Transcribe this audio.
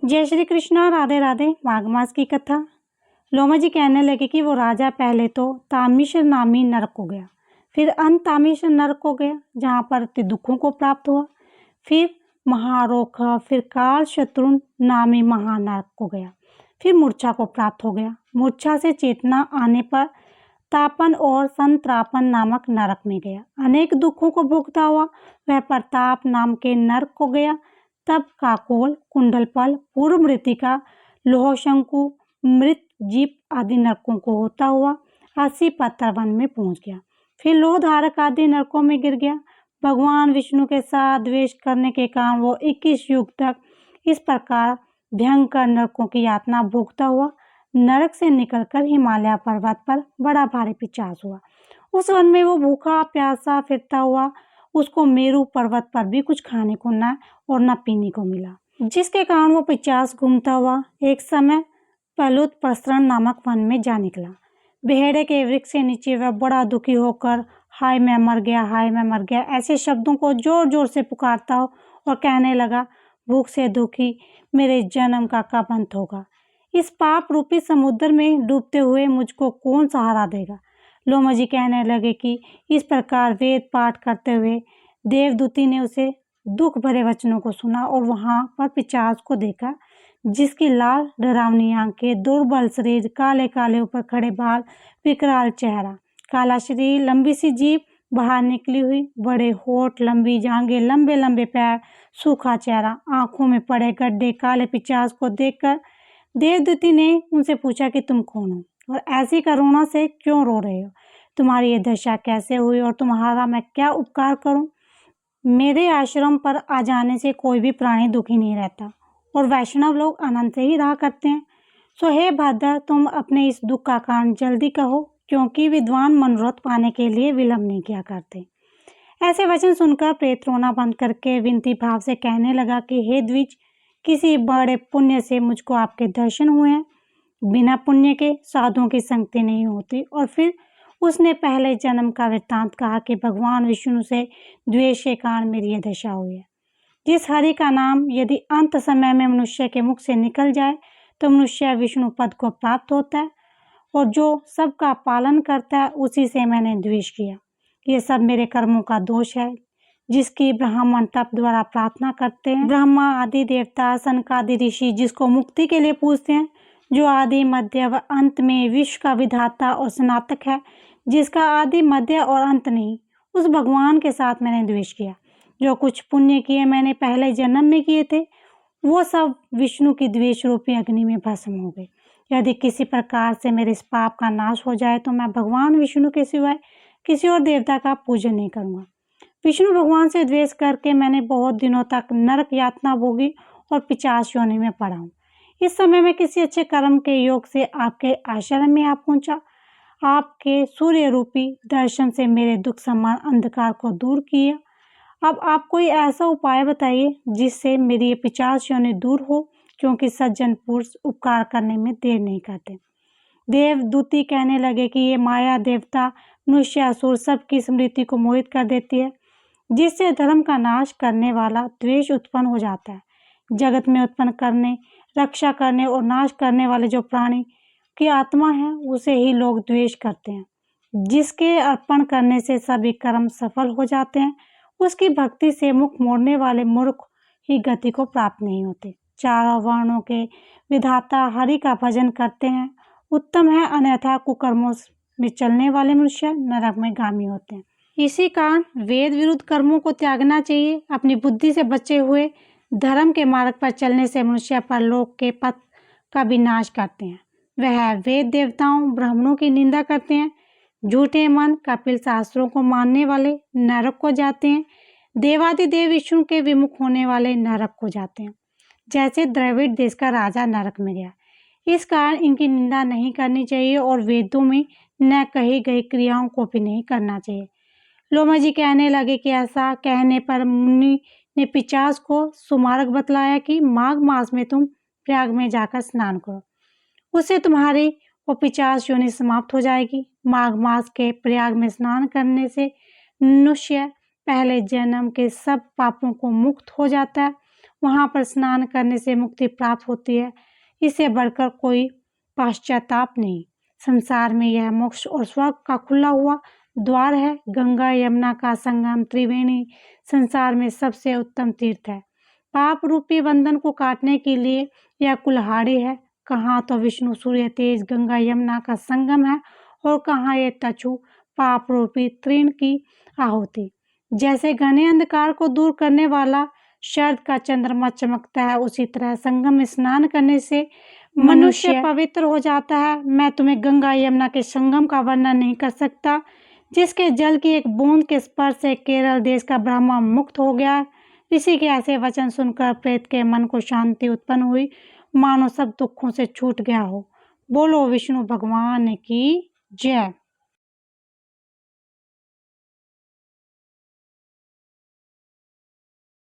जय श्री कृष्णा, राधे राधे। माघ मास की कथा। लोमा जी कहने लगे कि वो राजा पहले तो तामिश्र नामी नरक को गया, फिर अनतामिश्र नरक को गया जहाँ पर अति दुखों को प्राप्त हुआ, फिर महारोख, फिर काल शत्रुन नामी महानरक को गया, फिर मूर्छा को प्राप्त हो गया। मूर्छा से चेतना आने पर तापन और संत्रापन नामक नरक में गया। अनेक दुखों को भोगता हुआ वह प्रताप नाम के नरक को गया। तब काकोल, कुंडलपल, पूर्व मृतिका, लोहशंकु, मृत जीप आदि नरकों को होता हुआ 80 पत्थर वन में पहुंच गया। फिर लोहधारक आदि नरकों में गिर गया। भगवान विष्णु के साथ द्वेष करने के कारण वो 21 युग तक इस प्रकार भयंकर नरकों की यातना भोगता हुआ नरक से निकलकर हिमालय पर्वत पर बड़ा भारी पिचास हुआ। उस वन में वो भूखा प्यासा फिरता हुआ। उसको मेरू पर्वत पर भी कुछ खाने को न और न पीने को मिला, जिसके कारण वो पिचास घूमता हुआ एक समय पलुत प्रसरण नामक वन में जा निकला। बेहड़े के वृक्ष के नीचे वह बड़ा दुखी होकर हाय मैं मर गया, हाय मैं मर गया ऐसे शब्दों को जोर जोर से पुकारता हो और कहने लगा, भूख से दुखी मेरे जन्म का कब अंत होगा। इस पाप रूपी समुद्र में डूबते हुए मुझको कौन सहारा देगा। लोमा जी कहने लगे कि इस प्रकार वेद पाठ करते हुए देवदूती ने उसे दुख भरे वचनों को सुना और वहां पर पिशाच को देखा, जिसकी लाल डरावनी आंखें, दुर्बल शरीर, काले काले ऊपर खड़े बाल, विकराल चेहरा, काला शरीर, लंबी सी जीभ बाहर निकली हुई, बड़े होठ, लंबी जांघें, लंबे लंबे पैर, सूखा चेहरा, आंखों में पड़े गड्ढे, काले पिशाच को देखकर देवदूती ने उनसे पूछा कि तुम कौन हो और ऐसी करुणा से क्यों रो रहे हो। तुम्हारी ये दशा कैसे हुई और तुम्हारा मैं क्या उपकार करूं। मेरे आश्रम पर आ जाने से कोई भी प्राणी दुखी नहीं रहता और वैष्णव लोग अनंत से ही रहा करते हैं। सो हे भद्र, तुम अपने इस दुख का कारण जल्दी कहो, क्योंकि विद्वान मनोरथ पाने के लिए विलंब नहीं किया करते। ऐसे वचन सुनकर प्रेत रोना बंद करके विनती भाव से कहने लगा कि हे द्विज, किसी बड़े पुण्य से मुझको आपके दर्शन हुए हैं। बिना पुण्य के साधुओं की संगति नहीं होती। और फिर उसने पहले जन्म का वृत्तांत कहा कि भगवान विष्णु से द्वेष के कारण मेरी यह दशा हुई है। जिस हरि का नाम यदि अंत समय में मनुष्य के मुख से निकल जाए तो मनुष्य विष्णु पद को प्राप्त होता है, और जो सबका पालन करता है उसी से मैंने द्वेष किया। ये सब मेरे कर्मों का दोष है, जिसकी ब्राह्मण तप द्वारा प्रार्थना करते हैं। ब्रह्मा आदि देवता, सनकादि ऋषि जिसको मुक्ति के लिए पूजते हैं, जो आदि मध्य व अंत में विश्व का विधाता और स्नातक है, जिसका आदि मध्य और अंत नहीं, उस भगवान के साथ मैंने द्वेष किया। जो कुछ पुण्य किए मैंने पहले जन्म में किए थे, वो सब विष्णु की द्वेष रूपी अग्नि में भस्म हो गए। यदि किसी प्रकार से मेरे इस पाप का नाश हो जाए तो मैं भगवान विष्णु के सिवाय किसी और देवता का पूजन नहीं करूँगा। विष्णु भगवान से द्वेष करके मैंने बहुत दिनों तक नरक यातना भोगी और पिशाच योनि में पड़ा हूँ। इस समय मैं किसी अच्छे कर्म के योग से आपके आश्रम में आ पहुंचा। आपके सूर्य रूपी दर्शन से मेरे दुख समान अंधकार को दूर किया। अब आप कोई ऐसा उपाय बताइए जिससे मेरी ये पिशाच योनि दूर हो, क्योंकि सज्जन पुरुष उपकार करने में देर नहीं करते। देवदूती कहने लगे कि ये माया देवता, मनुष्य, असुर सबकी स्मृति को मोहित कर देती है, जिससे धर्म का नाश करने वाला द्वेष उत्पन्न हो जाता है। जगत में उत्पन्न करने, रक्षा करने और नाश करने वाले जो प्राणी की आत्मा है, उसे ही लोग द्वेष करते हैं। जिसके अर्पण करने से सभी कर्म सफल हो जाते हैं, उसकी भक्ति से मुख मोड़ने वाले मूर्ख ही गति को प्राप्त नहीं होते। चारों वर्णों के विधाता हरि का भजन करते हैं, उत्तम है, अन्यथा कुकर्मों में चलने वाले मनुष्य नरक में गामी होते हैं। इसी कारण वेद विरुद्ध कर्मों को त्यागना चाहिए। अपनी बुद्धि से बचे हुए धर्म के मार्ग पर चलने से मनुष्य परलोक के पथ का विनाश करते हैं। वह वेद देवताओं, ब्राह्मणों की निंदा करते हैं। झूठे मन, कपिल शास्त्रों को मानने वाले नरक को जाते हैं। देवादिदेव विष्णु के विमुख होने वाले नरक को जाते हैं, जैसे द्रविड़ देश का राजा नरक में गया। इस कारण इनकी निंदा नहीं करनी चाहिए और वेदों में न कही गई क्रियाओं को भी नहीं करना चाहिए। लोमा जी कहने लगे कि ऐसा कहने पर मुनि ने पिशाच को सुमार्ग बतलाया कि माघ मास में तुम प्रयाग में जाकर स्नान करो, उससे तुम्हारी वो पिशाच योनि समाप्त हो जाएगी। माघ मास के प्रयाग में स्नान करने से मनुष्य पहले जन्म के सब पापों को मुक्त हो जाता है वहाँ पर स्नान करने से मुक्ति प्राप्त होती है। इससे बढ़कर कोई पश्चाताप नहीं। संसार में यह मोक्ष और स्वर्ग का खुला हुआ द्वार है। गंगा यमुना का संगम त्रिवेणी संसार में सबसे उत्तम तीर्थ है। पाप रूपी बंधन को काटने के लिए यह कुल्हाड़ी है। कहाँ तो विष्णु सूर्य तेज गंगा यमुना का संगम है और कहाँ ये तछु पाप रूपी तृण की आहुति। जैसे घने अंधकार को दूर करने वाला शरद का चंद्रमा चमकता है, उसी तरह संगम में स्नान करने से मनुष्य पवित्र हो जाता है। मैं तुम्हें गंगा यमुना के संगम का वर्णन नहीं कर सकता, जिसके जल की एक बूंद के स्पर्श से केरल देश का ब्रह्मा मुक्त हो गया। ऋषि के ऐसे वचन सुनकर प्रेत के मन को शांति उत्पन्न हुई, मानो सब दुखों से छूट गया हो। बोलो विष्णु भगवान की जय।